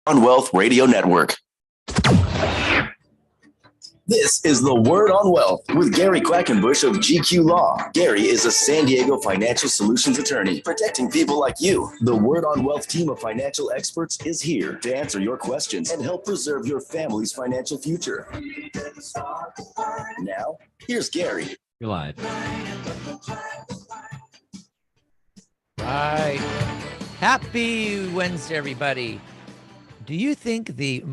on Wealth Radio Network. This is The Word on Wealth with Gary Quackenbush of GQ Law. Gary is a San Diego financial solutions attorney protecting people like you. The Word on Wealth team of financial experts is here to answer your questions and help preserve your family's financial future. Now, here's Gary. You're live. Right. Happy Wednesday, everybody. Do you think the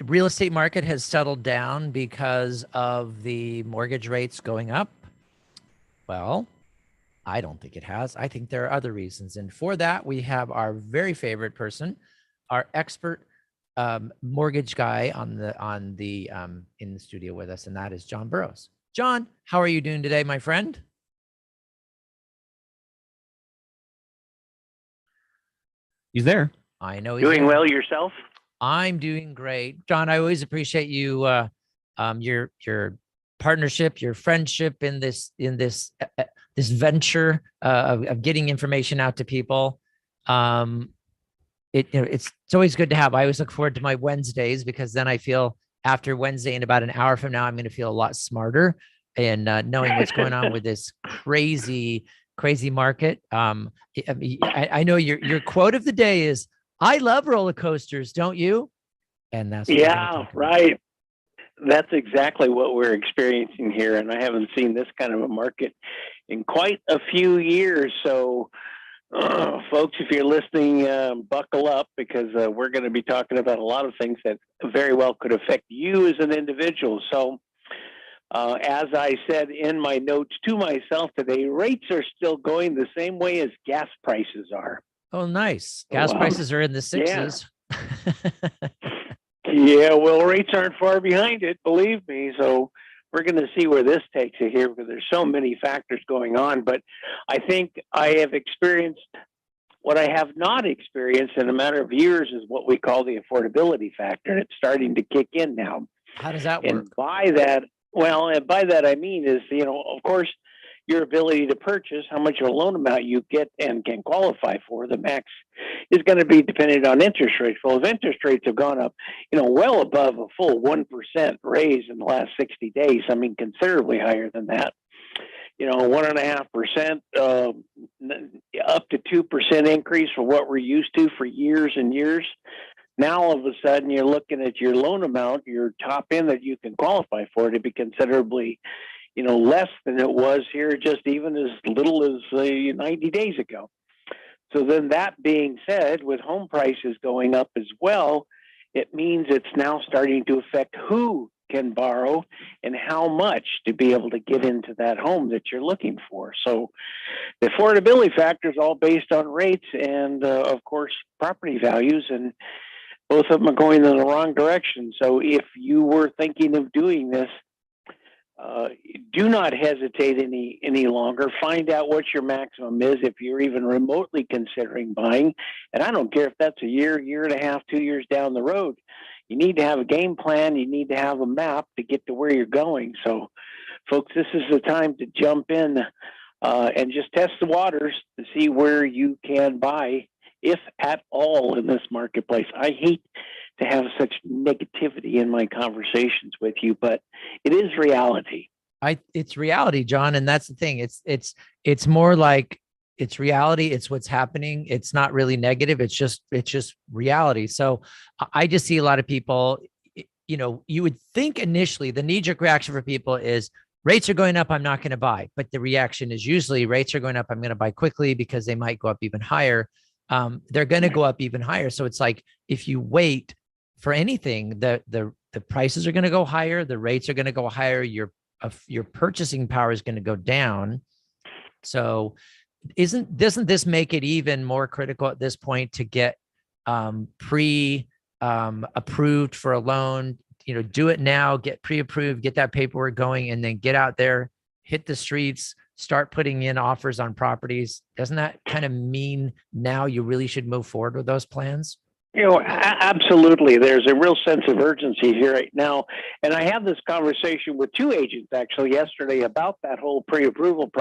real estate market has settled down because of the mortgage rates going up? Well, I don't think it has. I think there are other reasons. And for that, we have our very favorite person, our expert mortgage guy in the studio with us, and that is John Burrows. John, how are you doing today, my friend? He's there. I know. Doing well yourself? I'm doing great. John, I always appreciate you, your partnership, your friendship in this venture of getting information out to people. It's always good to have. I always look forward to my Wednesdays because then I feel after Wednesday, in about an hour from now, I'm going to feel a lot smarter and knowing what's going on with this crazy market. I know your quote of the day is, "I love roller coasters, don't you?" And that's what right. That's exactly what we're experiencing here, and I haven't seen this kind of a market in quite a few years. So, folks, if you're listening, buckle up because we're going to be talking about a lot of things that very well could affect you as an individual. So, as I said in my notes to myself today, rates are still going the same way as gas prices are. Oh, nice. Gas prices are in the sixes. Yeah, well, rates aren't far behind it, believe me. So we're going to see where this takes it here because there's so many factors going on. But I think I have experienced what I have not experienced in a matter of years is what we call the affordability factor. And it's starting to kick in now. How does that work? And by that I mean is, of course, your ability to purchase, how much of a loan amount you get and can qualify for, the max is going to be dependent on interest rates. Well, if interest rates have gone up, well above a full 1% raise in the last 60 days, I mean, considerably higher than that, 1.5%, up to 2% increase for what we're used to for years and years. Now, all of a sudden, you're looking at your loan amount, your top end that you can qualify for to be considerably less than it was here just even as little as 90 days ago. So then that being said, with home prices going up as well, it means it's now starting to affect who can borrow and how much to be able to get into that home that you're looking for. So the affordability factor is all based on rates and, of course, property values, and both of them are going in the wrong direction. So if you were thinking of doing this, do not hesitate any longer. Find out what your maximum is if you're even remotely considering buying. And I don't care if that's a year and a half, 2 years down the road. You need to have a game plan. You need to have a map to get to where you're going. So, folks, this is the time to jump in and just test the waters to see where you can buy, if at all, in this marketplace. I hate to have such negativity in my conversations with you, but it is reality. It's reality, John, and that's the thing. It's more like it's reality. It's what's happening. It's not really negative. It's just reality. So I just see a lot of people. You would think initially the knee-jerk reaction for people is rates are going up, I'm not going to buy. But the reaction is usually rates are going up, I'm going to buy quickly because they might go up even higher. They're going to go up even higher. So it's like if you wait for anything, the prices are going to go higher, the rates are going to go higher, your purchasing power is going to go down. So doesn't this make it even more critical at this point to get approved for a loan? Do it now, get pre-approved, get that paperwork going, and then get out there, hit the streets, start putting in offers on properties. Doesn't that kind of mean now you really should move forward with those plans? Absolutely. There's a real sense of urgency here right now. And I had this conversation with two agents actually yesterday about that whole pre-approval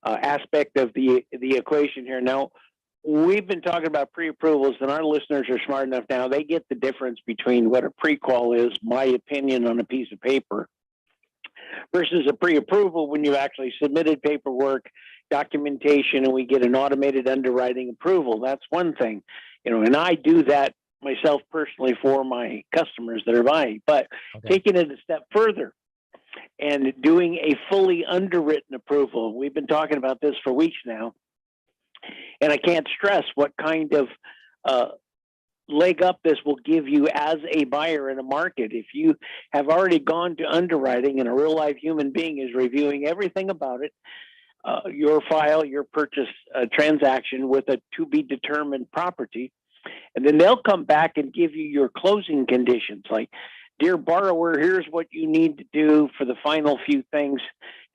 aspect of the equation here. Now, we've been talking about pre-approvals, and our listeners are smart enough now. They get the difference between what a pre-qual is, my opinion on a piece of paper, versus a pre-approval when you've actually submitted paperwork, documentation, and we get an automated underwriting approval. That's one thing, and I do that myself personally for my customers that are buying. But taking it a step further and doing a fully underwritten approval, we've been talking about this for weeks now, and I can't stress what kind of leg up this will give you as a buyer in a market. If you have already gone to underwriting and a real life human being is reviewing everything about it, your file, your purchase transaction with a to be determined property, and then they'll come back and give you your closing conditions like, dear borrower, here's what you need to do for the final few things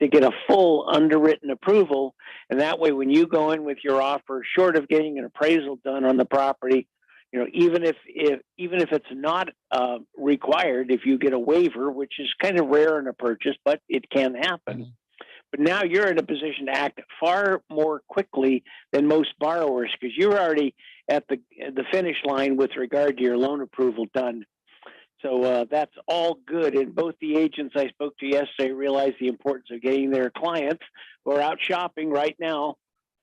to get a full underwritten approval. And that way, when you go in with your offer, short of getting an appraisal done on the property, even if it's not required, if you get a waiver, which is kind of rare in a purchase, but it can happen. Mm-hmm. But now you're in a position to act far more quickly than most borrowers because you're already at the finish line with regard to your loan approval done. So that's all good. And both the agents I spoke to yesterday realized the importance of getting their clients who are out shopping right now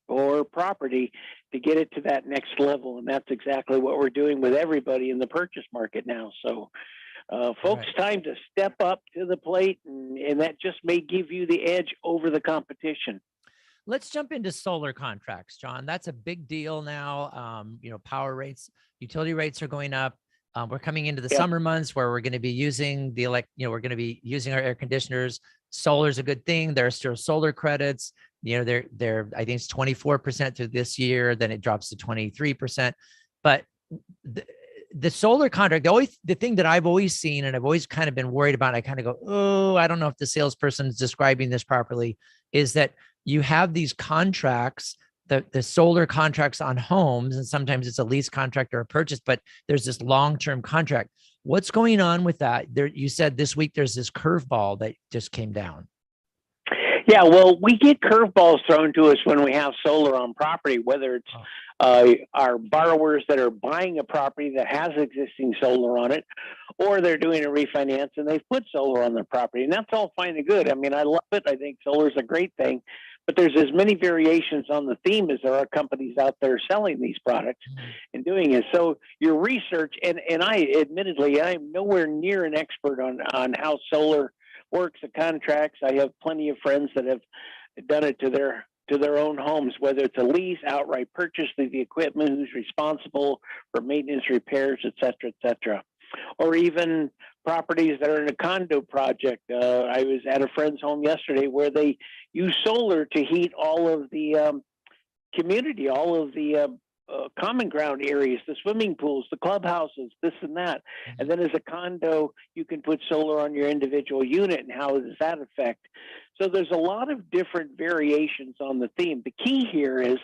or property to get it to that next level. And that's exactly what we're doing with everybody in the purchase market now. So folks, time to step up to the plate, and that just may give you the edge over the competition. Let's jump into solar contracts, John. That's a big deal now. Power rates, utility rates are going up. We're coming into the summer months where we're going to be using we're going to be using our air conditioners. Solar is a good thing. There are still solar credits. They're I think it's 24% through this year. Then it drops to 23%. But the solar contract, the thing that I've always seen and I've always kind of been worried about, I kind of go, oh, I don't know if the salesperson is describing this properly, is that you have these contracts, the solar contracts on homes, and sometimes it's a lease contract or a purchase, but there's this long-term contract. What's going on with that? You said this week there's this curveball that just came down. Yeah, well, we get curveballs thrown to us when we have solar on property, whether it's our borrowers that are buying a property that has existing solar on it, or they're doing a refinance and they've put solar on their property. And that's all fine and good. I mean, I love it. I think solar is a great thing. But there's as many variations on the theme as there are companies out there selling these products and doing it. So your research, and I admittedly, I'm nowhere near an expert on how solar works, the contracts. I have plenty of friends that have done it to their own homes, whether it's a lease, outright purchase of the equipment, who's responsible for maintenance, repairs, et cetera, or even properties that are in a condo project. I was at a friend's home yesterday where they use solar to heat all of the community, all of the common ground areas, the swimming pools, the clubhouses, this and that. And then as a condo, you can put solar on your individual unit, and how does that affect? So there's a lot of different variations on the theme. The key here is,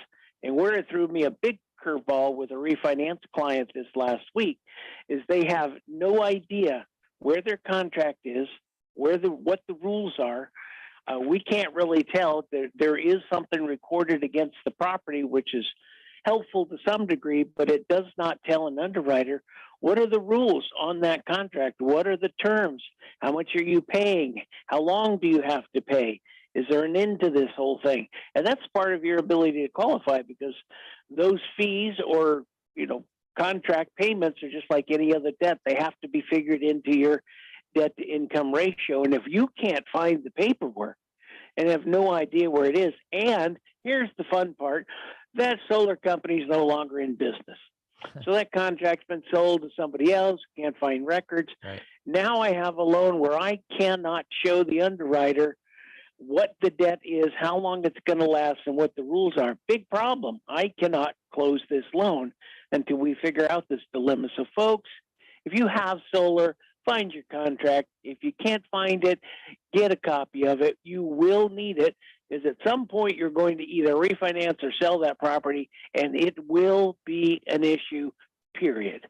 and where it threw me a big curveball with a refinance client this last week, is they have no idea where their contract is, what the rules are. We can't really tell. There is something recorded against the property, which is helpful to some degree, but it does not tell an underwriter what are the rules on that contract. What are the terms? How much are you paying? How long do you have to pay? Is there an end to this whole thing? And that's part of your ability to qualify, because those fees or contract payments are just like any other debt. They have to be figured into your debt to income ratio. And if you can't find the paperwork and have no idea where it is, and here's the fun part, that solar company is no longer in business. So that contract's been sold to somebody else, can't find records. Right. Now I have a loan where I cannot show the underwriter what the debt is, how long it's going to last, and what the rules are. Big problem. I cannot close this loan until we figure out this dilemma. So folks, if you have solar, find your contract. If you can't find it, get a copy of it. You will need it, because at some point you're going to either refinance or sell that property, and it will be an issue, period.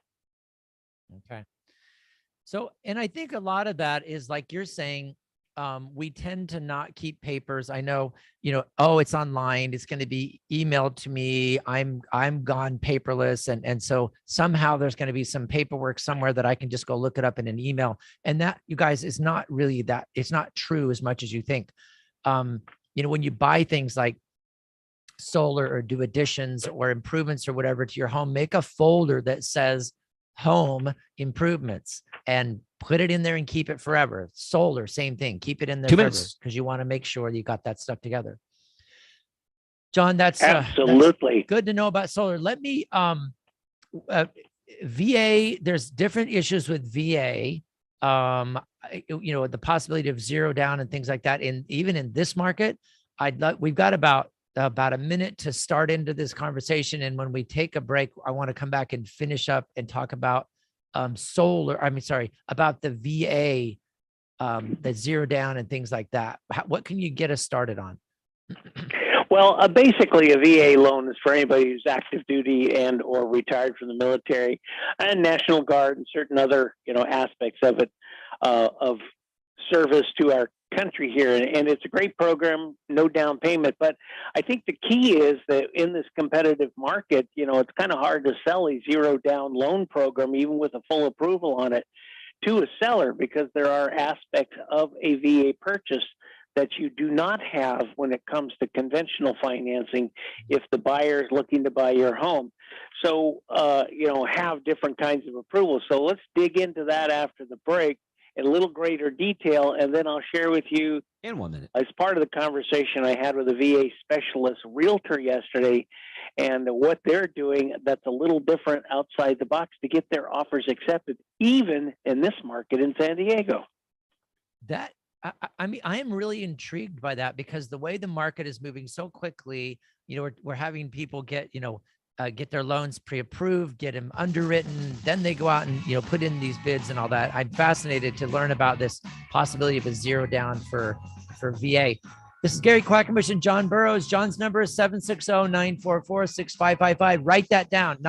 Okay. So, and I think a lot of that is like you're saying, we tend to not keep papers. I know, oh, it's online. It's going to be emailed to me. I'm gone paperless. And so somehow there's going to be some paperwork somewhere that I can just go look it up in an email. And that, you guys, is not really that. It's not true as much as you think. When you buy things like solar or do additions or improvements or whatever to your home, make a folder that says home improvements and put it in there and keep it forever. Solar, same thing. Keep it in there 2 forever minutes. because you want to make sure you got that stuff together. John, that's absolutely that's good to know about solar. Let me VA. There's different issues with VA. The possibility of zero down and things like that. And even in this market, we've got about a minute to start into this conversation. And when we take a break, I want to come back and finish up and talk about about the VA, the zero down and things like that. What can you get us started on? Well, basically a VA loan is for anybody who's active duty and or retired from the military and National Guard and certain other, aspects of it, of service to our country here. And it's a great program, no down payment. But I think the key is that in this competitive market, it's kind of hard to sell a zero down loan program, even with a full approval on it, to a seller, because there are aspects of a VA purchase that you do not have when it comes to conventional financing if the buyer is looking to buy your home. So, have different kinds of approvals. So let's dig into that after the break in a little greater detail, and then I'll share with you In 1 minute. as part of the conversation I had with a VA specialist realtor yesterday, and what they're doing that's a little different outside the box to get their offers accepted, even in this market in San Diego. I am really intrigued by that because the way the market is moving so quickly, we're having people get their loans pre-approved, get them underwritten, then they go out and, put in these bids and all that. I'm fascinated to learn about this possibility of a zero down for VA. This is Gary Quackenbush and John Burroughs. John's number is 760-944-6555. Write that down.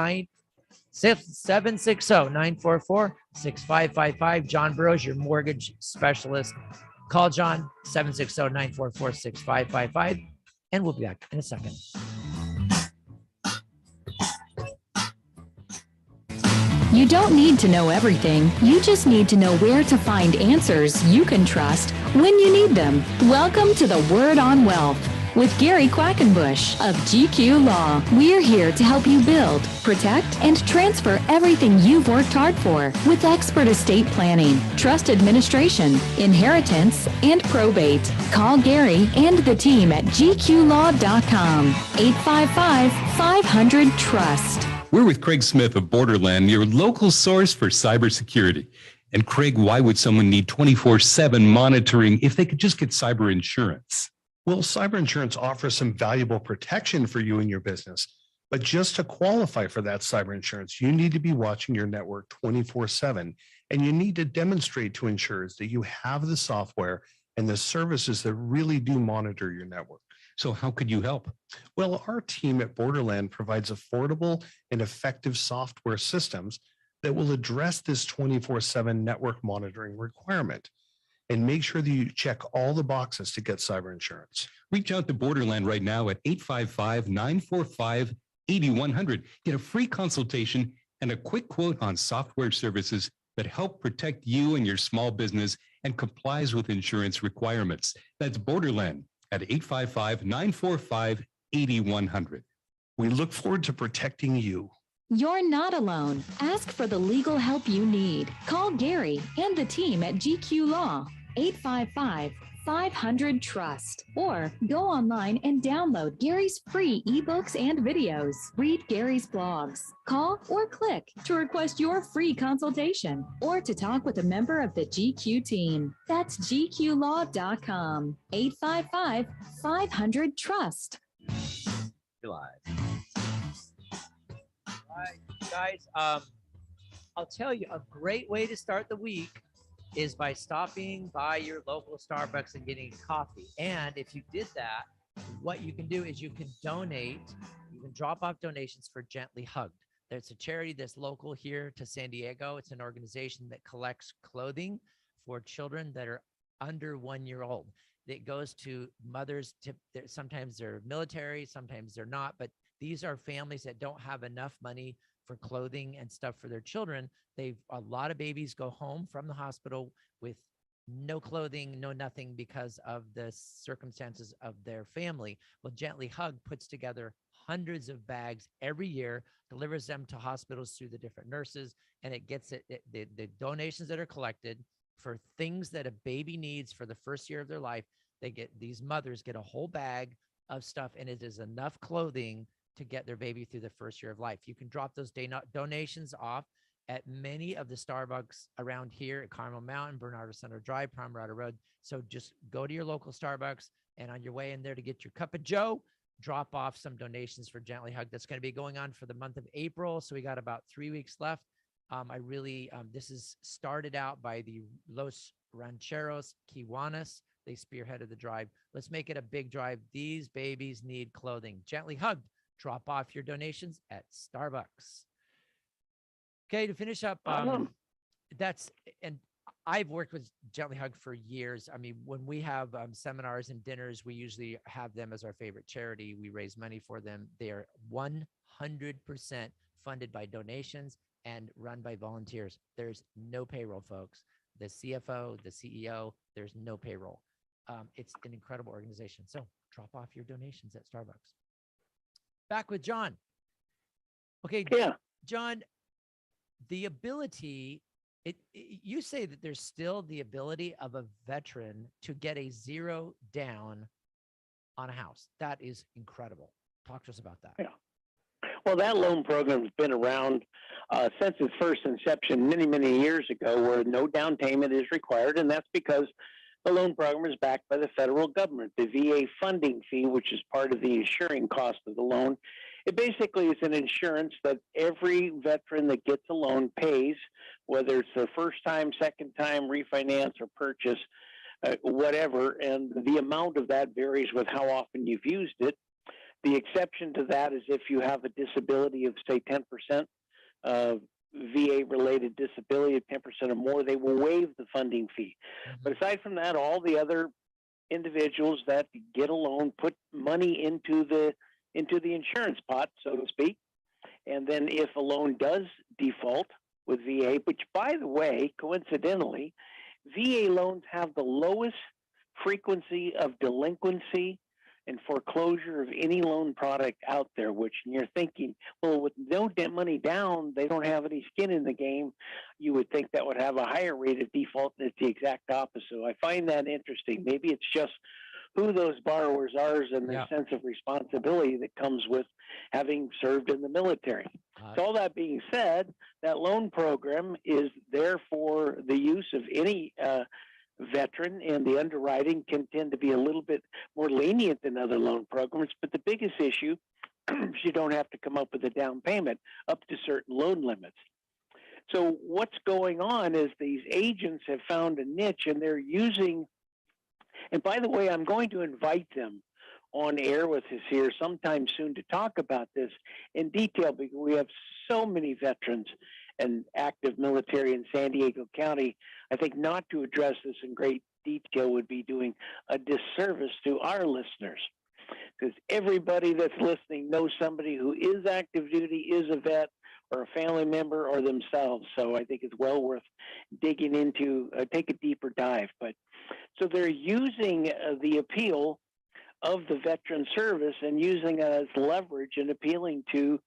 760-944-6555. John Burroughs, your mortgage specialist. Call John, 760-944-6555. And we'll be back in a second. You don't need to know everything. You just need to know where to find answers you can trust when you need them. Welcome to the Word on Wealth with Gary Quackenbush of GQ Law. We're here to help you build, protect, and transfer everything you've worked hard for with expert estate planning, trust administration, inheritance, and probate. Call Gary and the team at gqlaw.com. 855-500-TRUST. We're with Craig Smith of Borderland, your local source for cybersecurity. And Craig, why would someone need 24/7 monitoring if they could just get cyber insurance? Well, cyber insurance offers some valuable protection for you and your business. But just to qualify for that cyber insurance, you need to be watching your network 24/7. And you need to demonstrate to insurers that you have the software and the services that really do monitor your network. So how could you help? Well, our team at Borderland provides affordable and effective software systems that will address this 24/7 network monitoring requirement and make sure that you check all the boxes to get cyber insurance. Reach out to Borderland right now at 855-945-8100. Get a free consultation and a quick quote on software services that help protect you and your small business and complies with insurance requirements. That's Borderland at 855-945-8100. We look forward to protecting you. You're not alone. Ask for the legal help you need. Call Gary and the team at GQ Law, 855-500-TRUST. Or go online and download Gary's free ebooks and videos. Read Gary's blogs. Call or click to request your free consultation or to talk with a member of the GQ team. That's gqlaw.com, 855-500-TRUST. You're live. All right, guys, I'll tell you, a great way to start the week is by stopping by your local Starbucks and getting coffee. And if you did that, what you can do is you can donate. You can drop off donations for Gently Hugged. There's a charity that's local here to San Diego. It's an organization that collects clothing for children that are under 1 year old. It goes to mothers. Sometimes they're military, sometimes they're not, but these are families that don't have enough money for clothing and stuff for their children. A lot of babies go home from the hospital with no clothing, no nothing, because of the circumstances of their family. Well, Gently Hug puts together hundreds of bags every year, delivers them to hospitals through the different nurses, and it gets the donations that are collected for things that a baby needs for the first year of their life. These mothers get a whole bag of stuff, and it is enough clothing to get their baby through the first year of life. You can drop those donations off at many of the Starbucks around here at Carmel Mountain, Bernardo Center Drive, Palmerado Road. So just go to your local Starbucks, and on your way in there to get your cup of Joe, drop off some donations for Gently Hug. That's going to be going on for the month of April. So we got about 3 weeks left. This is started out by the Los Rancheros Kiwanis. They spearheaded the drive. Let's make it a big drive. These babies need clothing. Gently Hugged. Drop off your donations at Starbucks. Okay, to finish up, and I've worked with Gently Hug for years. I mean, when we have seminars and dinners, we usually have them as our favorite charity. We raise money for them. They are 100% funded by donations and run by volunteers. There's no payroll, folks. The CFO, the CEO, there's no payroll. It's an incredible organization. So drop off your donations at Starbucks. Back with John. Okay, yeah. John, the ability, you say that there's still the ability of a veteran to get a 0 down on a house. That is incredible. Talk to us about that. Yeah. Well, that loan program has been around since its first inception many, many years ago, where no down payment is required, and that's because the loan program is backed by the federal government. The VA funding fee, which is part of the insuring cost of the loan, it basically is an insurance that every veteran that gets a loan pays, whether it's their first time, second time, refinance, or purchase, whatever, and the amount of that varies with how often you've used it. The exception to that is if you have a disability of, say, 10%, VA-related disability of 10% or more, they will waive the funding fee. Mm-hmm. But aside from that, all the other individuals that get a loan put money into the insurance pot, so to speak. And then if a loan does default with VA, which, by the way, coincidentally, VA loans have the lowest frequency of delinquency and foreclosure of any loan product out there, which you're thinking, well, with no money down, they don't have any skin in the game. You would think that would have a higher rate of default, and it's the exact opposite. I find that interesting. Maybe it's just who those borrowers are and their sense of responsibility that comes with having served in the military. So all that being said, that loan program is there for the use of any veteran, and the underwriting can tend to be a little bit more lenient than other loan programs. But the biggest issue is you don't have to come up with a down payment up to certain loan limits. So what's going on is these agents have found a niche, and they're using, and by the way, I'm going to invite them on air with us here sometime soon to talk about this in detail, because we have so many veterans and active military in San Diego County. I think not to address this in great detail would be doing a disservice to our listeners, because everybody that's listening knows somebody who is active duty, is a vet, or a family member, or themselves. So I think it's well worth digging into, take a deeper dive. But so they're using the appeal of the veteran service and using it as leverage and appealing to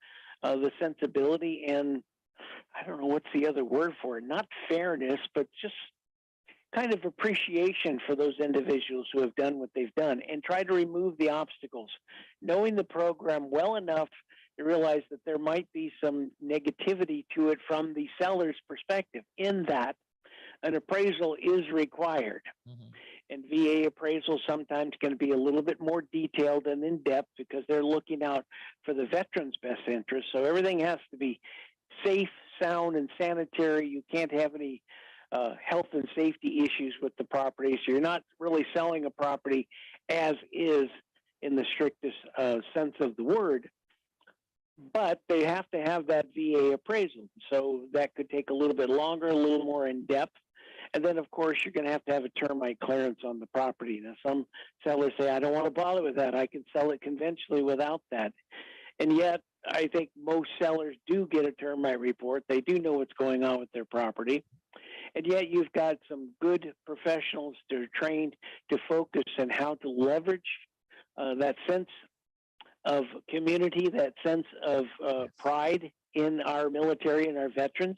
the sensibility and, I don't know what's the other word for it, not fairness, but just kind of appreciation for those individuals who have done what they've done, and try to remove the obstacles, knowing the program well enough to realize that there might be some negativity to it from the seller's perspective, in that an appraisal is required. Mm-hmm. And VA appraisal sometimes can be a little bit more detailed and in-depth because they're looking out for the veteran's best interest. So everything has to be safe, sound, and sanitary. You can't have any health and safety issues with the property. So you're not really selling a property as is in the strictest sense of the word. But they have to have that VA appraisal. So that could take a little bit longer, a little more in depth. And then, of course, you're going to have a termite clearance on the property. Now, some sellers say, I don't want to bother with that. I can sell it conventionally without that. And yet, I think most sellers do get a termite report. They do know what's going on with their property. And yet, you've got some good professionals that are trained to focus on how to leverage that sense of community, that sense of pride in our military and our veterans,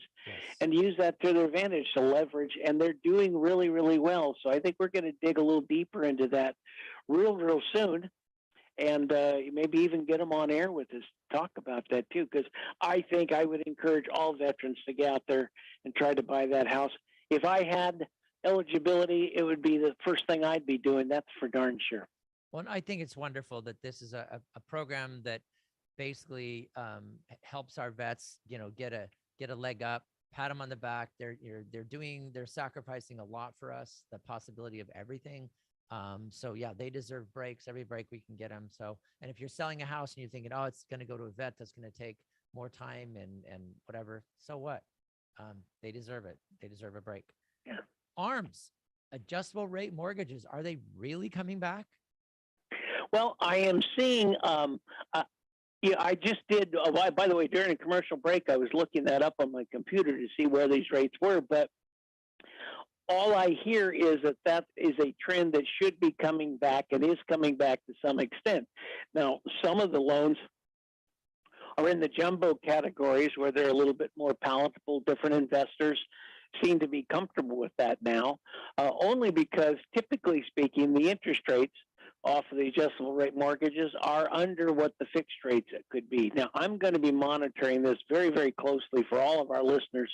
and use that to their advantage to leverage. And they're doing really, really well. So I think we're going to dig a little deeper into that real soon. And maybe even get them on air with us, talk about that too, because I think I would encourage all veterans to get out there and try to buy that house. If I had eligibility, it would be the first thing I'd be doing. That's for darn sure. Well, I think it's wonderful that this is a program that basically helps our vets, get a leg up, pat them on the back. They're sacrificing a lot for us, the possibility of everything. So yeah, they deserve breaks, every break we can get them. So, and if you're selling a house and you're thinking, oh, it's going to go to a vet, that's going to take more time and whatever. So what? They deserve it. They deserve a break. Yeah. ARMs, adjustable rate mortgages. Are they really coming back? Well, I am seeing, I just did, by the way, during a commercial break, I was looking that up on my computer to see where these rates were, but all I hear is that is a trend that should be coming back and is coming back to some extent. Now, some of the loans are in the jumbo categories where they're a little bit more palatable. Different investors seem to be comfortable with that now, only because typically speaking, the interest rates off of the adjustable rate mortgages are under what the fixed rates could be. Now, I'm going to be monitoring this very, very closely for all of our listeners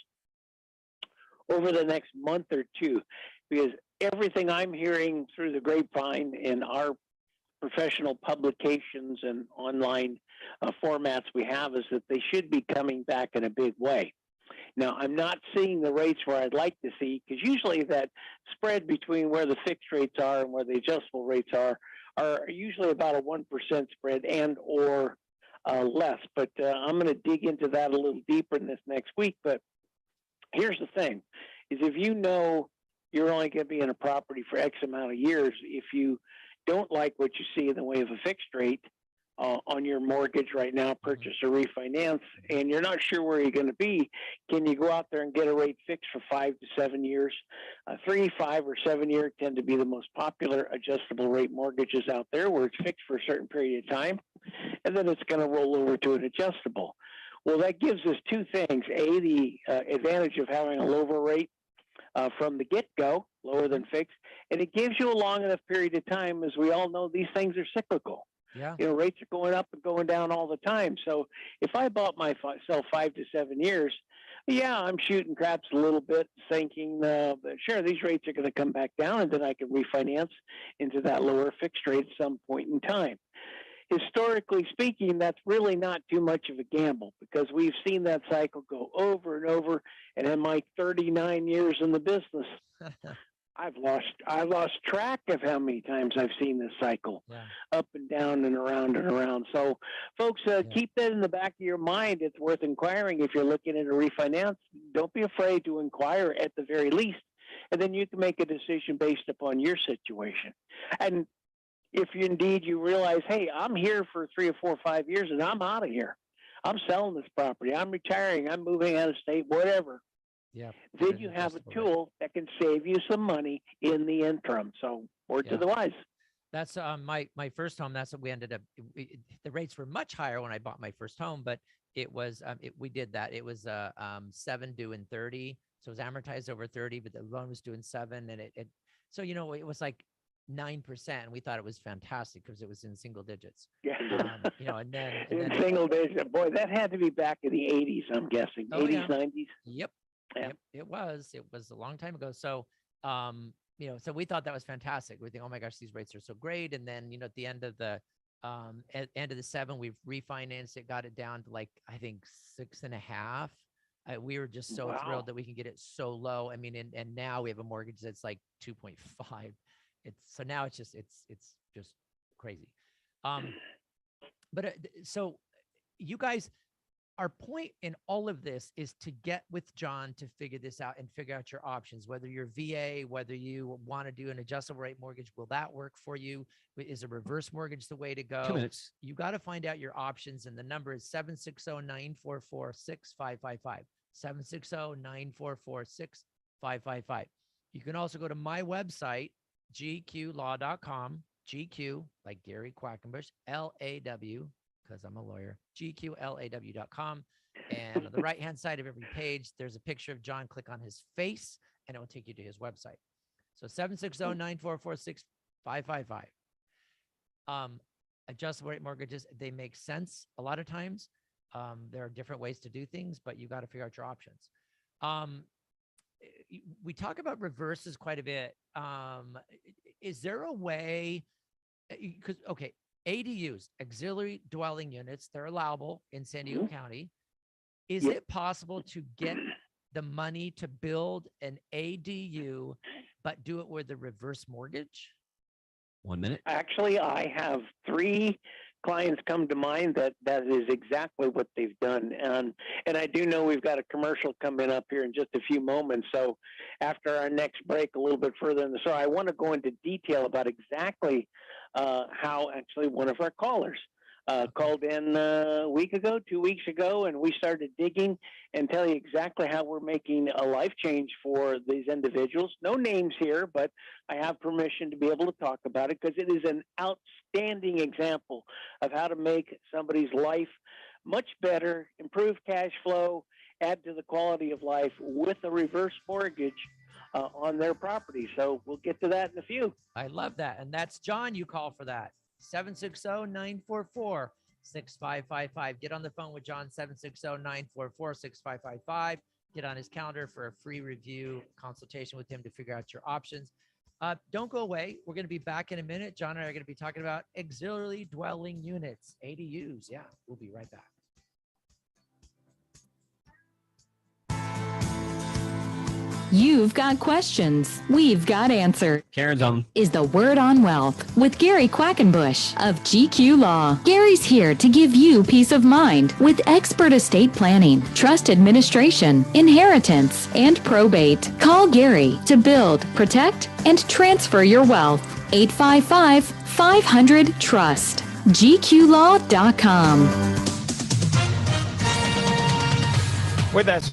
over the next month or two, because everything I'm hearing through the grapevine in our professional publications and online formats we have is that they should be coming back in a big way. Now, I'm not seeing the rates where I'd like to see, because usually that spread between where the fixed rates are and where the adjustable rates are usually about a 1% spread and or less. But I'm going to dig into that a little deeper in this next week. But here's the thing, is if you know you're only going to be in a property for X amount of years, if you don't like what you see in the way of a fixed rate on your mortgage right now, purchase or refinance, and you're not sure where you're going to be, can you go out there and get a rate fixed for 5 to 7 years? 3, 5, or 7 year tend to be the most popular adjustable rate mortgages out there, where it's fixed for a certain period of time, and then it's going to roll over to an adjustable. Well, that gives us two things. A, the advantage of having a lower rate from the get-go, lower than fixed, and it gives you a long enough period of time. As we all know, these things are cyclical. Yeah. Rates are going up and going down all the time. So if I bought myself 5 to 7 years, yeah, I'm shooting craps a little bit, thinking, sure, these rates are going to come back down, and then I can refinance into that lower fixed rate at some point in time. Historically speaking, that's really not too much of a gamble, because we've seen that cycle go over and over. And in my 39 years in the business, I've lost track of how many times I've seen this cycle up and down and around and around. So, folks, keep that in the back of your mind. It's worth inquiring if you're looking at a refinance. Don't be afraid to inquire at the very least, and then you can make a decision based upon your situation. And if you realize, hey, I'm here for 3 or 4 or 5 years and I'm out of here, I'm selling this property, I'm retiring, I'm moving out of state, whatever. Yeah. Then you have a tool that can save you some money in the interim. So, word to the wise. That's my first home. That's what we ended up. The rates were much higher when I bought my first home, but it was we did that. It was 7 due in 30, so it was amortized over 30, but the loan was due in 7, and it so it was like 9%. And we thought it was fantastic because it was in single digits. Yeah. And then in single digits. Boy, that had to be back in the 80s, I'm guessing. 80s, 90s. Yep. Yeah. Yep. It was a long time ago. So, so we thought that was fantastic. We think, oh my gosh, these rates are so great. And then, at the end of the, end of the 7, we've refinanced it, got it down to like, I think 6.5. We were just so thrilled that we can get it so low. I mean, and now we have a mortgage that's like 2.5. So now it's just crazy. But so you guys, our point in all of this is to get with John to figure this out and figure out your options, whether you're VA, whether you want to do an adjustable rate mortgage, will that work for you? Is a reverse mortgage the way to go? 2 minutes. You got to find out your options. And the number is 760-944-6555, 760-944-6555. You can also go to my website, gqlaw.com, GQ, like Gary Quackenbush, LAW, because I'm a lawyer, gqlaw.com. And on the right-hand side of every page, there's a picture of John. Click on his face, and it will take you to his website. So 760-944-6555. Adjustable rate mortgages, they make sense a lot of times. There are different ways to do things, but you got to figure out your options. We talk about reverses quite a bit. Is there a way, because, okay, ADUs, auxiliary dwelling units, they're allowable in San Diego County. Is it possible to get the money to build an ADU, but do it with a reverse mortgage? 1 minute. Actually, I have 3 clients come to mind that is exactly what they've done. And I do know we've got a commercial coming up here in just a few moments. So after our next break, a little bit further in the story, I want to go into detail about exactly how actually one of our callers called in a week ago, 2 weeks ago, and we started digging and tell you exactly how we're making a life change for these individuals. No names here, but I have permission to be able to talk about it because it is an outstanding example of how to make somebody's life much better, improve cash flow, add to the quality of life with a reverse mortgage on their property. So we'll get to that in a few. I love that. And that's John. You call for that. 760-944-6555. Get on the phone with John, 760-944-6555. Get on his calendar for a free review consultation with him to figure out your options. Don't go away. We're going to be back in a minute. John and I are going to be talking about auxiliary dwelling units, ADUs. Yeah, we'll be right back. You've got questions. We've got answers. Karen's on. Is the Word on Wealth with Gary Quackenbush of GQ Law. Gary's here to give you peace of mind with expert estate planning, trust administration, inheritance, and probate. Call Gary to build, protect, and transfer your wealth. 855-500-TRUST. GQlaw.com. With that.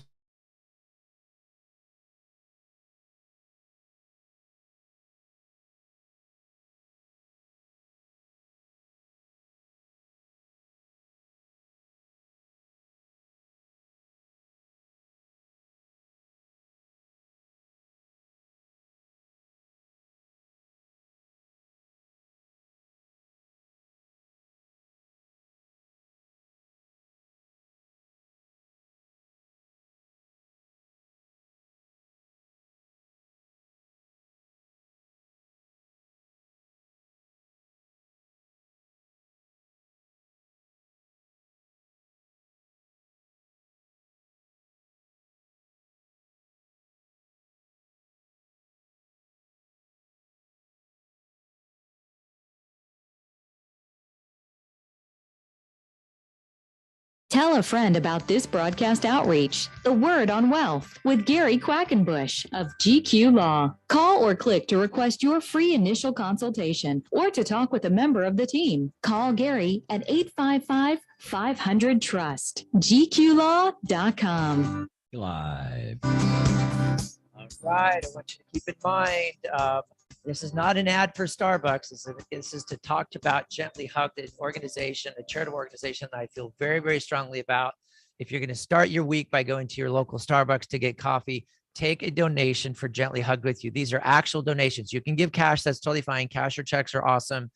Tell a friend about this broadcast outreach, The Word on Wealth, with Gary Quackenbush of GQ Law. Call or click to request your free initial consultation or to talk with a member of the team. Call Gary at 855-500-TRUST. GQlaw.com. Live. All right. I want you to keep in mind, this is not an ad for Starbucks. This is to talk about Gently Hugged, an organization, a charitable organization that I feel very, very strongly about. If you're going to start your week by going to your local Starbucks to get coffee, take a donation for Gently Hugged with you. These are actual donations. You can give cash. That's totally fine. Cash or checks are awesome.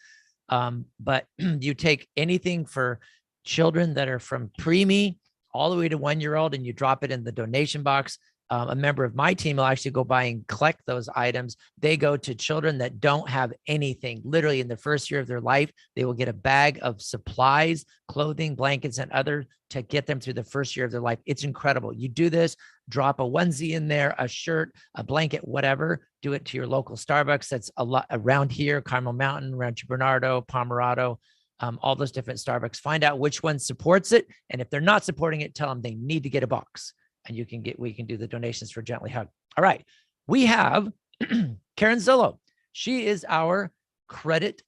But you take anything for children that are from preemie all the way to 1-year-old, and you drop it in the donation box. A member of my team will actually go by and collect those items. They go to children that don't have anything. Literally in the first year of their life, they will get a bag of supplies, clothing, blankets, and other to get them through the first year of their life. It's incredible. You do this, drop a onesie in there, a shirt, a blanket, whatever. Do it to your local Starbucks. That's a lot around here, Carmel Mountain, Rancho Bernardo, Pomerado. all those different Starbucks. Find out which one supports it. And if they're not supporting it, tell them they need to get a box. And we can do the donations for Gently Hug. All right. We have Karen Zillow. She is our credit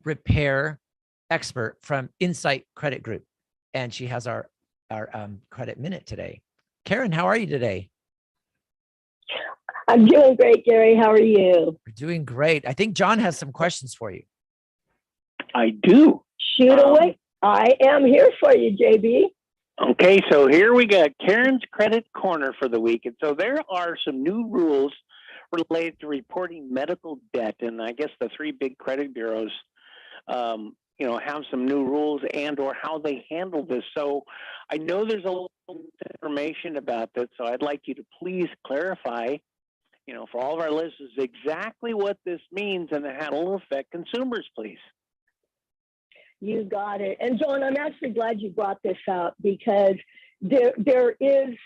repair expert from Insight Credit Group. And she has our credit minute today. Karen, how are you today? I'm doing great, Gary. How are you? We're doing great. I think John has some questions for you. I do. Shoot away. I am here for you, JB. Okay, so here we got Karen's Credit Corner for the week. And so there are some new rules related to reporting medical debt. And I guess the three big credit bureaus, have some new rules and or how they handle this. So I know there's a little information about this. So I'd like you to please clarify, for all of our listeners, exactly what this means and how it will affect consumers, please. You got it. And John, I'm actually glad you brought this up because there is,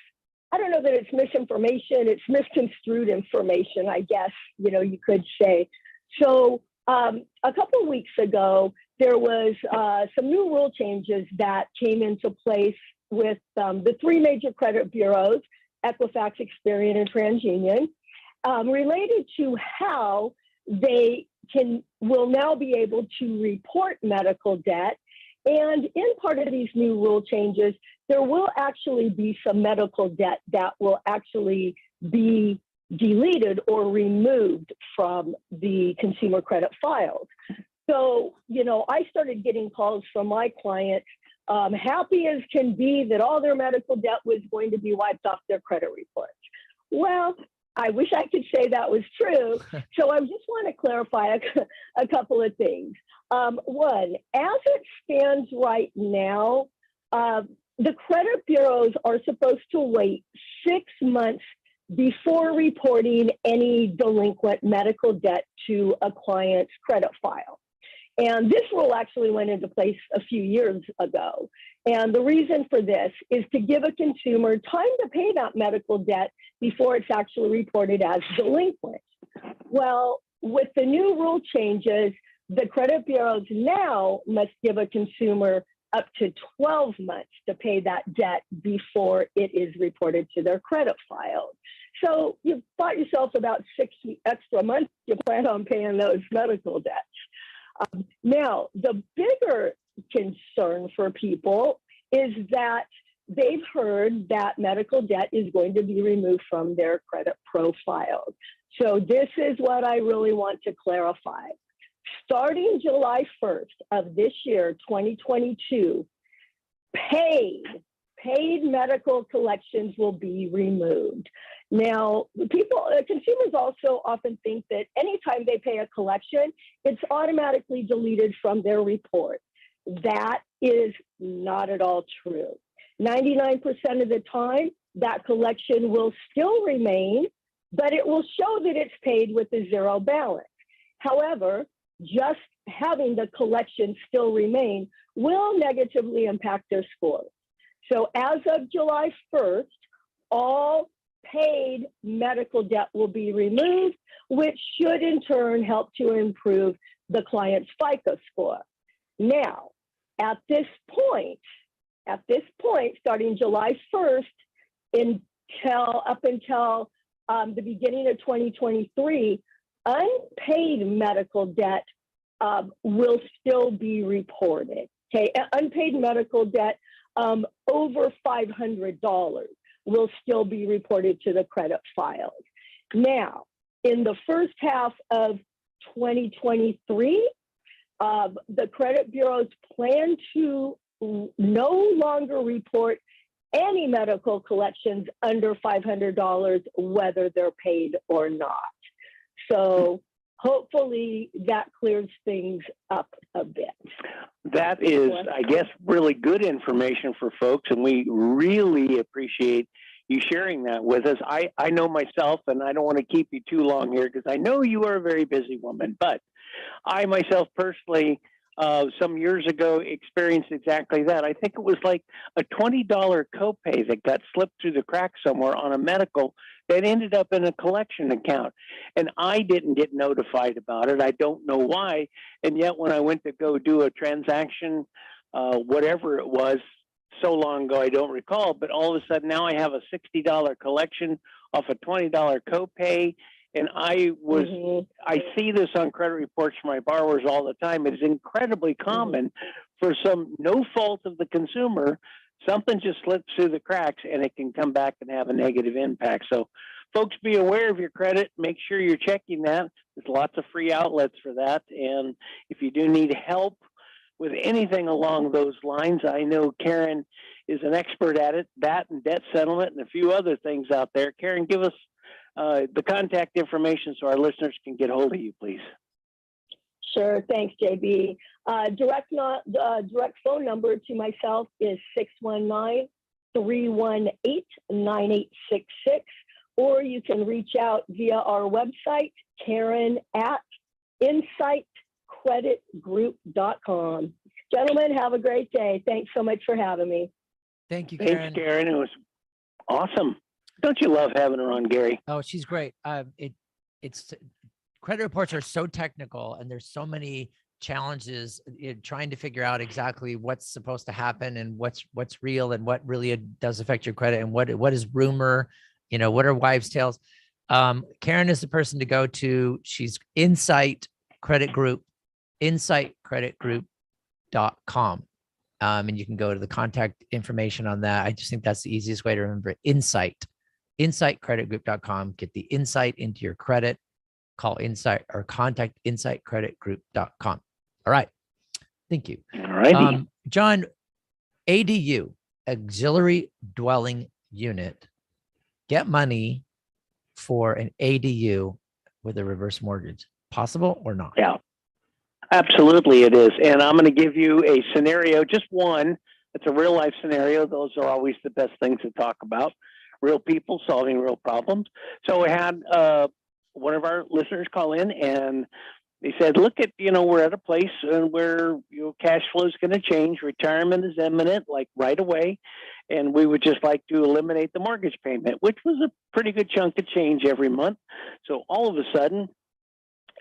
I don't know that it's misinformation, it's misconstrued information, I guess, you could say. So a couple of weeks ago, there was some new rule changes that came into place with the three major credit bureaus, Equifax, Experian, and TransUnion, related to how they will now be able to report medical debt. And in part of these new rule changes, there will actually be some medical debt that will actually be deleted or removed from the consumer credit files. So, I started getting calls from my clients, happy as can be that all their medical debt was going to be wiped off their credit reports. Well, I wish I could say that was true. So I just want to clarify a couple of things. One, as it stands right now, the credit bureaus are supposed to wait 6 months before reporting any delinquent medical debt to a client's credit file. And this rule actually went into place a few years ago. And the reason for this is to give a consumer time to pay that medical debt before it's actually reported as delinquent. Well, with the new rule changes, the credit bureaus now must give a consumer up to 12 months to pay that debt before it is reported to their credit file. So you've bought yourself about 6 extra months you plan on paying those medical debts. Now, the bigger concern for people is that they've heard that medical debt is going to be removed from their credit profiles. So this is what I really want to clarify. Starting July 1st of this year, 2022, paid medical collections will be removed. Now, consumers also often think that anytime they pay a collection, it's automatically deleted from their report. That is not at all true. 99% of the time, that collection will still remain, but it will show that it's paid with a zero balance. However, just having the collection still remain will negatively impact their scores. So as of July 1st, all paid medical debt will be removed, which should in turn help to improve the client's FICO score. Now, at this point, starting July 1st up until the beginning of 2023, unpaid medical debt will still be reported. Okay, unpaid medical debt over $500 will still be reported to the credit files. Now, in the first half of 2023, the credit bureaus plan to no longer report any medical collections under $500, whether they're paid or not. So hopefully that clears things up a bit. That is, I guess, really good information for folks, and we really appreciate you sharing that with us. I know myself, and I don't want to keep you too long here because I know you are a very busy woman, but I myself personally some years ago experienced exactly that. I think it was like a $20 copay that got slipped through the cracks somewhere on a medical that ended up in a collection account. And I didn't get notified about it. I don't know why. And yet when I went to go do a transaction, whatever it was, so long ago, I don't recall, but all of a sudden now I have a $60 collection off a $20 copay. And I see this on credit reports for my borrowers all the time. It is incredibly common for some no fault of the consumer. Something just slips through the cracks and it can come back and have a negative impact. So folks, be aware of your credit. Make sure you're checking that. There's lots of free outlets for that. And if you do need help with anything along those lines, I know Karen is an expert at it, that and debt settlement and a few other things out there. Karen, give us the contact information so our listeners can get hold of you, please. Sure. Thanks, JB. Direct phone number to myself is 619-318-9866, or you can reach out via our website, Karen at insightcreditgroup.com. Gentlemen, have a great day. Thanks so much for having me. Thank you, Karen. Thanks, Karen. It was awesome. Don't you love having her on, Gary? Oh, she's great. It's credit reports are so technical, and there's so many challenges in trying to figure out exactly what's supposed to happen and what's real and what really does affect your credit and what is rumor, what are wives' tales. Karen is the person to go to. She's Insight Credit Group, insightcreditgroup.com. And you can go to the contact information on that. I just think that's the easiest way to remember it. Insightcreditgroup.com. Get the insight into your credit. Call Insight or contact insightcreditgroup.com. All right. Thank you. All righty. John, ADU, auxiliary dwelling unit. Get money for an ADU with a reverse mortgage. Possible or not? Yeah, absolutely it is. And I'm going to give you a scenario, just one. It's a real life scenario. Those are always the best things to talk about. Real people solving real problems. So we had one of our listeners call in and they said, look at, we're at a place where cash flow is going to change. Retirement is imminent, like right away. And we would just like to eliminate the mortgage payment, which was a pretty good chunk of change every month. So all of a sudden,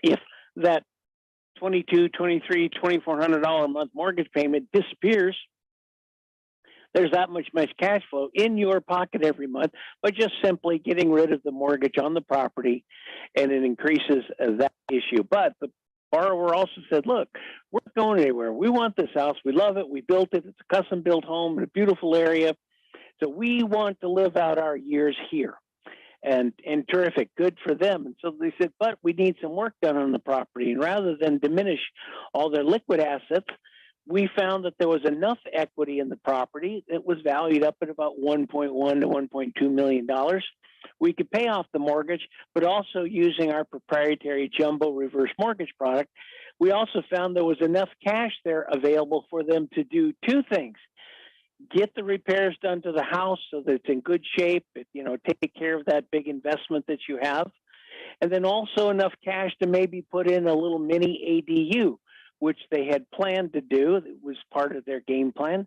if that $2,200, $2,300, $2,400 a month mortgage payment disappears, there's that much cash flow in your pocket every month by just simply getting rid of the mortgage on the property, and it increases that issue. But the borrower also said, look, we're not going anywhere. We want this house. We love it. We built it. It's a custom built home in a beautiful area. So we want to live out our years here. And terrific, good for them. And so they said, but we need some work done on the property. And rather than diminish all their liquid assets, we found that there was enough equity in the property. It was valued up at about $1.1 to $1.2 million. We could pay off the mortgage, but also using our proprietary jumbo reverse mortgage product, we also found there was enough cash there available for them to do two things. Get the repairs done to the house so that it's in good shape, take care of that big investment that you have. And then also enough cash to maybe put in a little mini ADU, which they had planned to do. It was part of their game plan.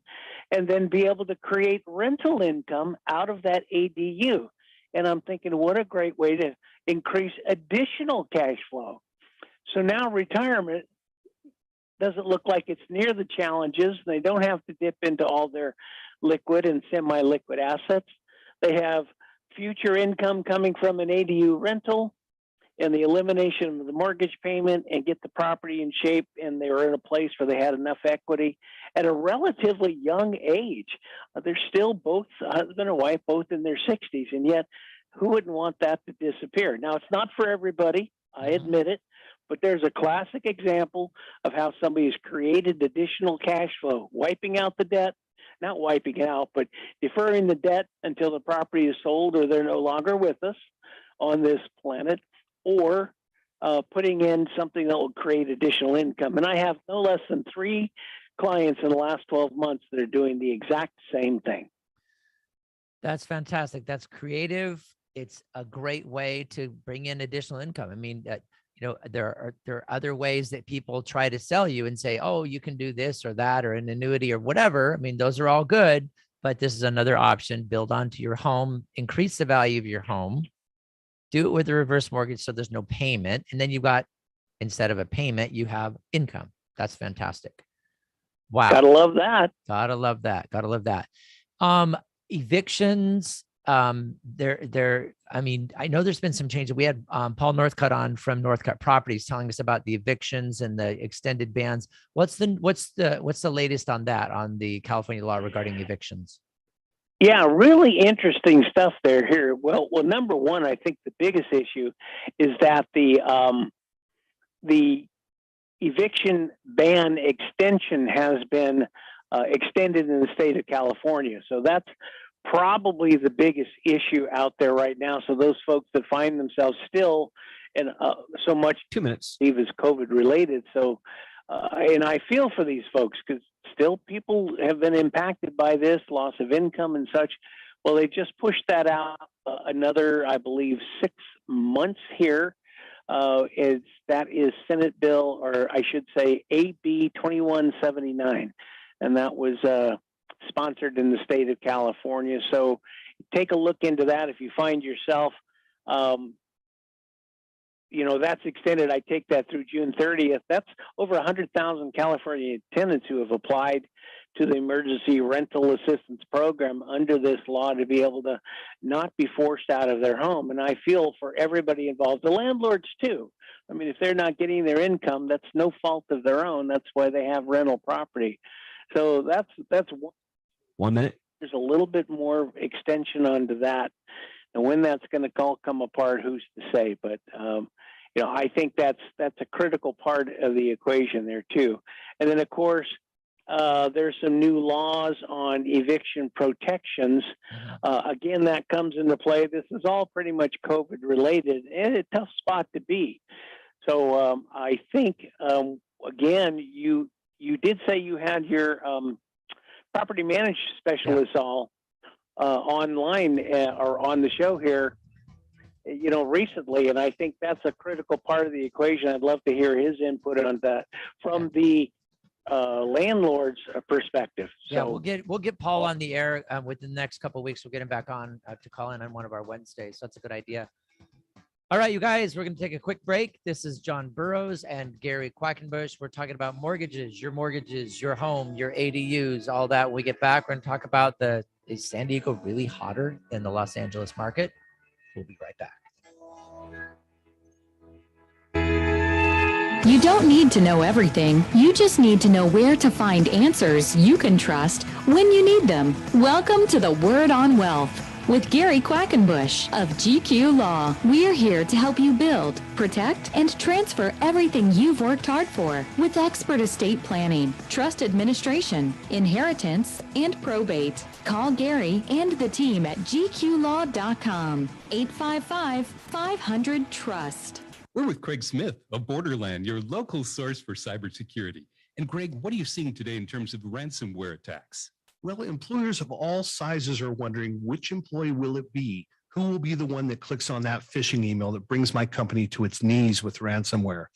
And then be able to create rental income out of that ADU. And I'm thinking, what a great way to increase additional cash flow. So now retirement doesn't look like it's near the challenges. They don't have to dip into all their liquid and semi-liquid assets. They have future income coming from an ADU rental and the elimination of the mortgage payment and get the property in shape. And they were in a place where they had enough equity at a relatively young age. They're still both husband and wife, both in their 60s. And yet who wouldn't want that to disappear? Now, it's not for everybody. I admit it. But there's a classic example of how somebody has created additional cash flow, wiping out the debt, not wiping it out, but deferring the debt until the property is sold or they're no longer with us on this planet, or putting in something that will create additional income. And I have no less than 3 clients in the last 12 months that are doing the exact same thing. That's fantastic. That's creative. It's a great way to bring in additional income. I mean, there are other ways that people try to sell you and say, oh, you can do this or that or an annuity or whatever. I mean, those are all good, but this is another option. Build onto your home, increase the value of your home, do it with a reverse mortgage so there's no payment. And then you've got, instead of a payment, you have income. That's fantastic. Wow. Gotta love that. Gotta love that. Gotta love that. Evictions. I mean, I know there's been some changes. We had Paul Northcutt on from Northcutt Properties telling us about the evictions and the extended bans. What's the latest on that, on the California law regarding evictions? Yeah, really interesting stuff there here. Well, number one, I think the biggest issue is that the eviction ban extension has been extended in the state of California. So that's probably the biggest issue out there right now. So those folks that find themselves still in so much 2 minutes is COVID related. So, and I feel for these folks because still people have been impacted by this loss of income and such. Well, they just pushed that out another, I believe, 6 months here. That is Senate bill, or I should say AB 2179. And that was sponsored in the state of California. So take a look into that. If you find yourself, that's extended. I take that through June 30th. That's over 100,000 California tenants who have applied to the emergency rental assistance program under this law to be able to not be forced out of their home. And I feel for everybody involved, the landlords too. I mean, if they're not getting their income, that's no fault of their own. That's why they have rental property. So that's 1 minute. There's a little bit more extension onto that, and when that's going to all come apart, who's to say? But I think that's a critical part of the equation there too. And then of course, there's some new laws on eviction protections. Again, that comes into play. This is all pretty much COVID related, and a tough spot to be. So I think again, you did say you had your property management specialists all online or on the show here, recently, and I think that's a critical part of the equation. I'd love to hear his input on that from the landlord's perspective. Yeah, we'll get Paul on the air within the next couple of weeks. We'll get him back on to call in on one of our Wednesdays. So that's a good idea. All right, you guys, we're going to take a quick break. This is John Burroughs and Gary Quackenbush. We're talking about mortgages, your home, your ADUs, all that. When we get back, we're going to talk about is San Diego really hotter than the Los Angeles market? We'll be right back. You don't need to know everything. You just need to know where to find answers you can trust when you need them. Welcome to the Word on Wealth with Gary Quackenbush of GQ Law. We're here to help you build, protect, and transfer everything you've worked hard for with expert estate planning, trust administration, inheritance, and probate. Call Gary and the team at gqlaw.com, 855-500-TRUST. We're with Craig Smith of Borderland, your local source for cybersecurity. And Greg, what are you seeing today in terms of ransomware attacks? Well, employers of all sizes are wondering which employee will it be? Who will be the one that clicks on that phishing email that brings my company to its knees with ransomware?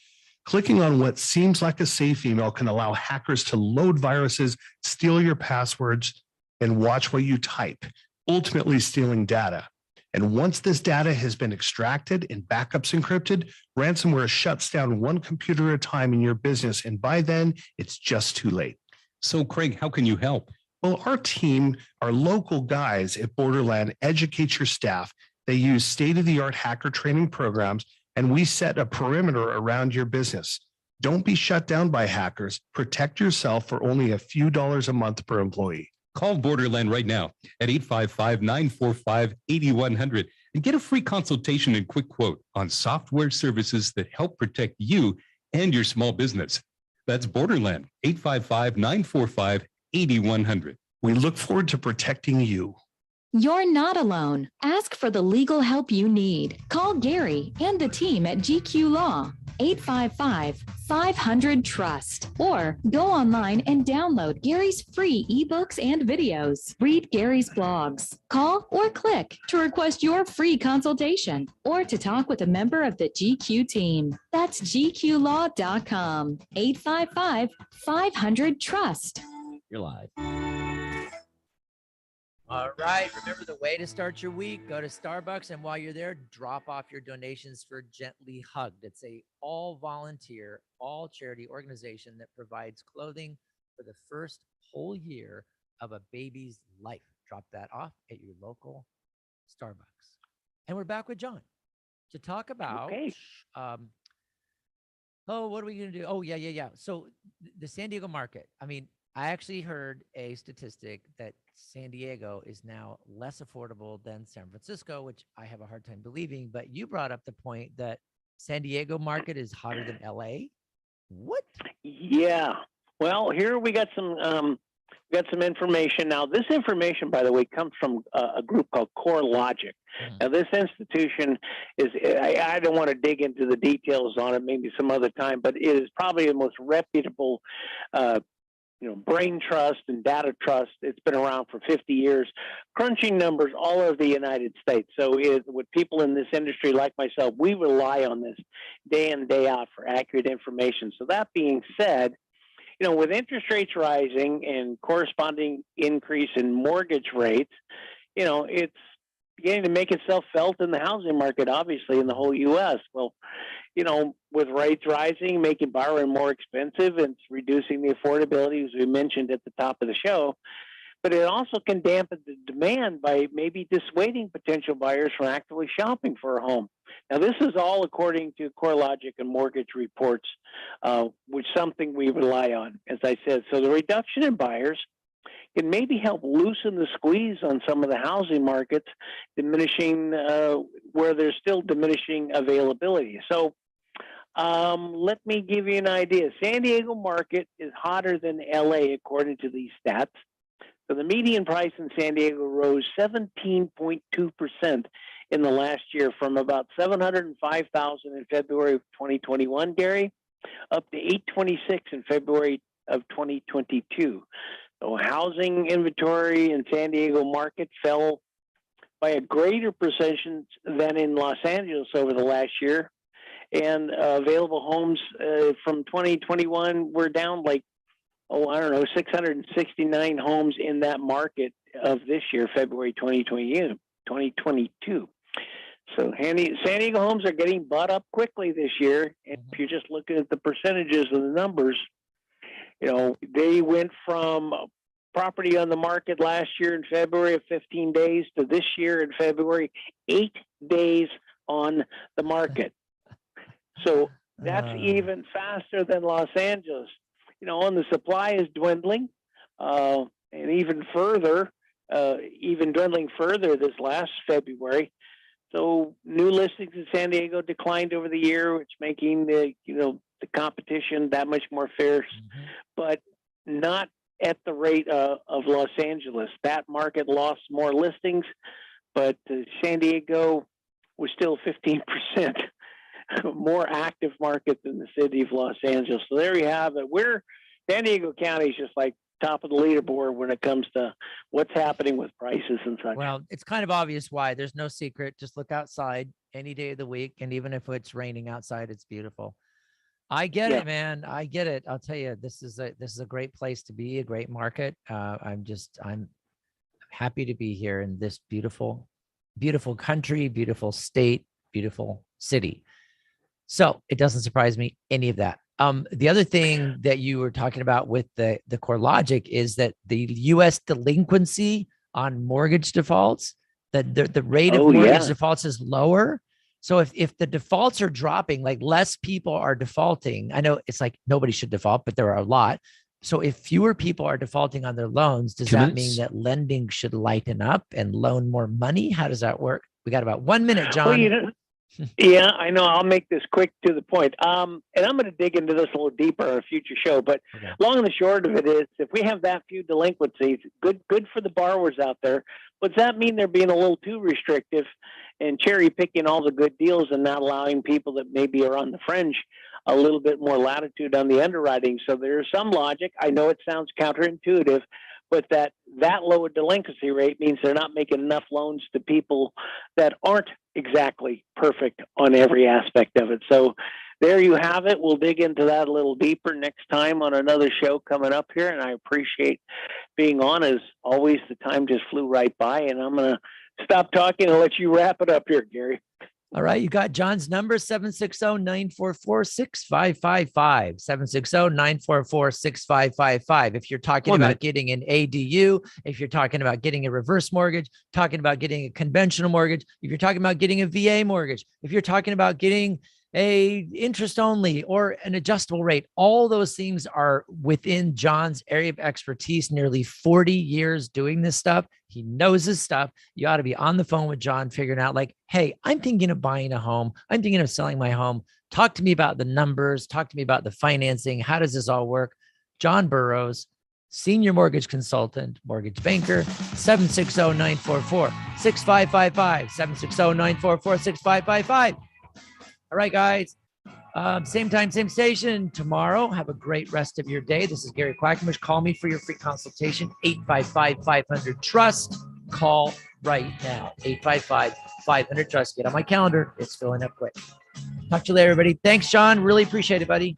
Clicking on what seems like a safe email can allow hackers to load viruses, steal your passwords, and watch what you type, ultimately stealing data. And once this data has been extracted and backups encrypted, ransomware shuts down one computer at a time in your business. And by then, it's just too late. So, Craig, how can you help? Well, our team, our local guys at Borderland, educate your staff. They use state-of-the-art hacker training programs, and we set a perimeter around your business. Don't be shut down by hackers. Protect yourself for only a few dollars a month per employee. Call Borderland right now at 855-945-8100 and get a free consultation and quick quote on software services that help protect you and your small business. That's Borderland, 855-945-8100. We look forward to protecting you. You're not alone. Ask for the legal help you need. Call Gary and the team at GQ Law, 855-500-TRUST. Or go online and download Gary's free ebooks and videos. Read Gary's blogs. Call or click to request your free consultation or to talk with a member of the GQ team. That's gqlaw.com. 855-500-TRUST. You're live. All right. Remember, the way to start your week, go to Starbucks, and while you're there, drop off your donations for Gently Hugged. It's a all-volunteer, all-charity organization that provides clothing for the first whole year of a baby's life. Drop that off at your local Starbucks. And we're back with John to talk about, what are we going to do? Oh, yeah. So the San Diego market, I mean, I actually heard a statistic that San Diego is now less affordable than San Francisco, which I have a hard time believing. But you brought up the point that San Diego market is hotter than LA. What? Yeah. Well, here we got some information. Now, this information, by the way, comes from a group called CoreLogic. Now, this institution is, I don't want to dig into the details on it, maybe some other time, but it is probably the most reputable brain trust and data trust. It's been around for 50 years, crunching numbers all over the United States. So with people in this industry like myself, we rely on this day in, day out for accurate information. So that being said, with interest rates rising and corresponding increase in mortgage rates, it's beginning to make itself felt in the housing market, obviously, in the whole U.S. Well, with rates rising, making borrowing more expensive, and it's reducing the affordability, as we mentioned at the top of the show. But it also can dampen the demand by maybe dissuading potential buyers from actively shopping for a home. Now, this is all according to CoreLogic and mortgage reports, which is something we rely on, as I said. So the reduction in buyers can maybe help loosen the squeeze on some of the housing markets, diminishing where there's still diminishing availability. So let me give you an idea. San Diego market is hotter than LA, according to these stats. So the median price in San Diego rose 17.2% in the last year, from about $705,000 in February of 2021, Gary, up to $826 in February of 2022. So housing inventory in San Diego market fell by a greater percentage than in Los Angeles over the last year. And available homes from 2021 were down 669 homes in that market of this year, February 2022. So San Diego homes are getting bought up quickly this year. And if you're just looking at the percentages of the numbers, they went from property on the market last year in February of 15 days to this year in February, 8 days on the market. So that's even faster than Los Angeles. And the supply is dwindling, and even dwindling further this last February. So new listings in San Diego declined over the year, which making the competition that much more fierce, but not at the rate of Los Angeles. That market lost more listings, but San Diego was still 15% more active market than the city of Los Angeles. So there you have it. San Diego County is just like top of the leaderboard when it comes to what's happening with prices and such. Well, it's kind of obvious why. There's no secret. Just look outside any day of the week, and even if it's raining outside, it's beautiful. I get it, man. I get it. I'll tell you, this is a great place to be, a great market. I'm happy to be here in this beautiful, beautiful country, beautiful state, beautiful city. So it doesn't surprise me, any of that. The other thing that you were talking about with the CoreLogic is that the U.S. delinquency on mortgage defaults, the rate of mortgage defaults is lower. So if the defaults are dropping, like less people are defaulting, I know it's like nobody should default, but there are a lot. So if fewer people are defaulting on their loans, does that mean that lending should lighten up and loan more money? How does that work? We got about 1 minute, John. Well, yeah, I know. I'll make this quick to the point. And I'm going to dig into this a little deeper on a future show. But long and the short of it is, if we have that few delinquencies, good for the borrowers out there. But does that mean they're being a little too restrictive and cherry picking all the good deals and not allowing people that maybe are on the fringe a little bit more latitude on the underwriting. So there's some logic. I know it sounds counterintuitive, but that low a delinquency rate means they're not making enough loans to people that aren't exactly perfect on every aspect of it. So there you have it. We'll dig into that a little deeper next time on another show coming up here. And I appreciate being on. As always, the time just flew right by, and I'm going to stop talking and let you wrap it up here, Gary. All right. You got John's number, 760-944-6555, 760-944-6555. If you're talking about getting an ADU, if you're talking about getting a reverse mortgage, talking about getting a conventional mortgage, if you're talking about getting a VA mortgage, if you're talking about getting a interest only or an adjustable rate, all those things are within John's area of expertise. Nearly 40 years doing this stuff. He knows his stuff. You ought to be on the phone with John, figuring out like, hey, I'm thinking of buying a home. I'm thinking of selling my home. Talk to me about the numbers. Talk to me about the financing. How does this all work? John Burroughs, senior mortgage consultant, mortgage banker, 760-944-6555, 760-944-6555. All right, guys. Same time, same station tomorrow. Have a great rest of your day. This is Gary Quackenbush. Call me for your free consultation, 855-500-TRUST. Call right now, 855-500-TRUST. Get on my calendar. It's filling up quick. Talk to you later, everybody. Thanks, John. Really appreciate it, buddy.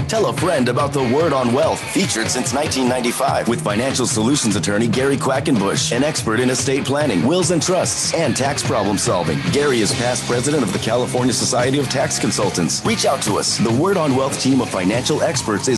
Tell a friend about the Word on Wealth, featured since 1995 with financial solutions attorney Gary Quackenbush, an expert in estate planning, wills and trusts, and tax problem solving. Gary is past president of the California Society of Tax Consultants. Reach out to us. The Word on Wealth team of financial experts is